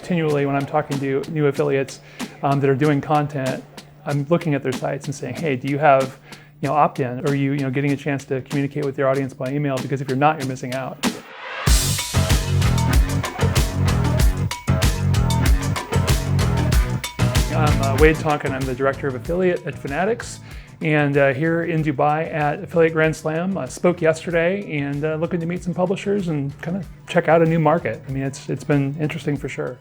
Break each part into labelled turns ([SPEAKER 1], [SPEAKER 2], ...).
[SPEAKER 1] continually when I'm talking to new affiliates that are doing content, I'm looking at their sites and saying, hey, do you have opt-in? Or are you getting a chance to communicate with your audience by email? Because if you're not, you're missing out. I'm Wade Tonkin. I'm the Director of Affiliate at Fanatics, and here in Dubai at Affiliate Grand Slam. Spoke yesterday and looking to meet some publishers and kind of check out a new market. I mean, it's been interesting for sure.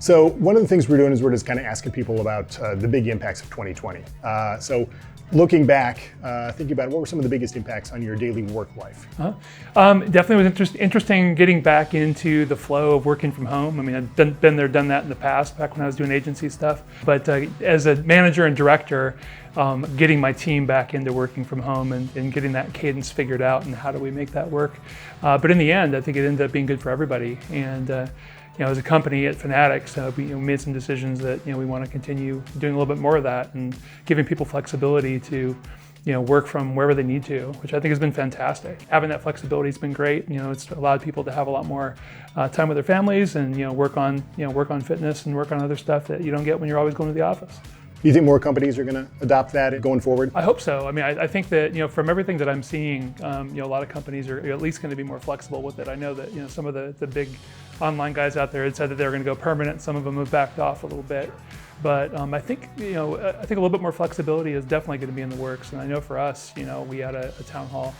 [SPEAKER 2] So one of the things we're doing is we're just kind of asking people about the big impacts of 2020. So looking back, thinking about what were some of the biggest impacts on your daily work life?
[SPEAKER 1] Definitely was interesting getting back into the flow of working from home. I mean, I've been there, done that in the past, back when I was doing agency stuff. But as a manager and director, getting my team back into working from home and getting that cadence figured out and how do we make that work. But in the end, I think it ended up being good for everybody. And as a company at Fanatics, we made some decisions that we want to continue doing a little bit more of that and giving people flexibility to work from wherever they need to, which I think has been fantastic. Having that flexibility has been great. It's allowed people to have a lot more time with their families and work on fitness and work on other stuff that you don't get when you're always going to the office.
[SPEAKER 2] Do you think more companies are going to adopt that going forward?
[SPEAKER 1] I hope so. I mean, I think that from everything that I'm seeing, a lot of companies are at least going to be more flexible with it. I know that some of the big online guys out there had said that they were going to go permanent. Some of them have backed off a little bit, but I think a little bit more flexibility is definitely going to be in the works. And I know for us, we had a town hall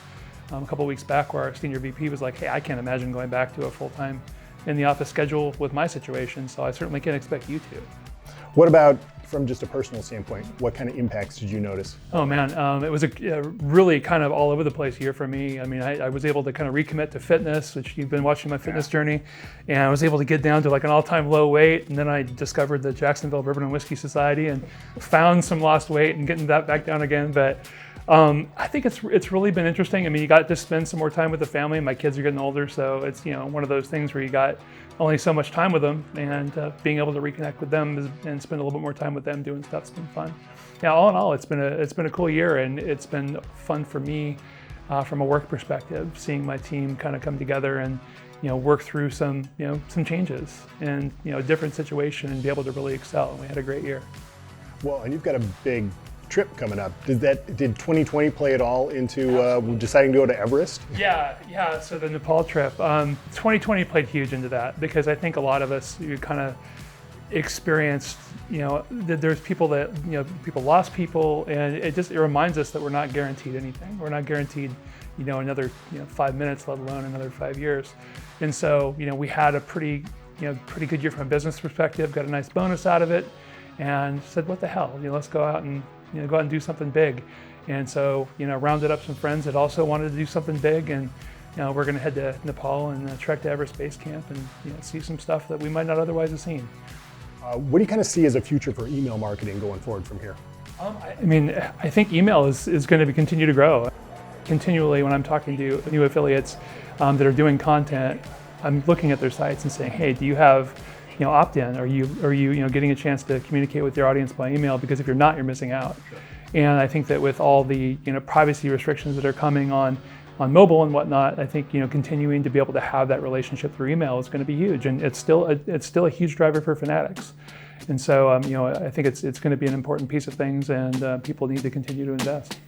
[SPEAKER 1] a couple of weeks back where our senior VP was like, "Hey, I can't imagine going back to a full-time in the office schedule with my situation, so I certainly can't expect you to."
[SPEAKER 2] What about from just a personal standpoint? What kind of impacts did you notice?
[SPEAKER 1] Oh man, it was a really kind of all over the place year for me. I mean, I was able to kind of recommit to fitness, which you've been watching my fitness journey, and I was able to get down to like an all-time low weight. And then I discovered the Jacksonville Bourbon and Whiskey Society and found some lost weight and getting that back down again. But I think it's really been interesting. I mean, you got to spend some more time with the family. My kids are getting older, so it's one of those things where you got only so much time with them, and being able to reconnect with them and spend a little bit more time with them doing stuff's been fun. Yeah, all in all, it's been a cool year, and it's been fun for me from a work perspective, seeing my team kind of come together and work through some changes and a different situation and be able to really excel. And we had a great year.
[SPEAKER 2] Well, and you've got a big trip coming up. Did 2020 play at all into deciding to go to Everest?
[SPEAKER 1] Yeah. So the Nepal trip, 2020 played huge into that because I think a lot of us kind of experienced, that there's people that people lost people, and it reminds us that we're not guaranteed anything. We're not guaranteed, another 5 minutes, let alone another 5 years. And so we had a pretty good year from a business perspective. Got a nice bonus out of it, and said, what the hell? Let's go out and do something big. And so, rounded up some friends that also wanted to do something big, and we're going to head to Nepal and trek to Everest Base Camp and see some stuff that we might not otherwise have seen.
[SPEAKER 2] What do you kind of see as a future for email marketing going forward from here?
[SPEAKER 1] I think email is going to continue to grow. Continually, when I'm talking to new affiliates that are doing content, I'm looking at their sites and saying, hey, do you have opt-in? Are you getting a chance to communicate with your audience by email? Because if you're not, you're missing out. Sure. And I think that with all the privacy restrictions that are coming on mobile and whatnot, I think continuing to be able to have that relationship through email is going to be huge, and it's still a huge driver for Fanatics. And so I think it's going to be an important piece of things, and people need to continue to invest.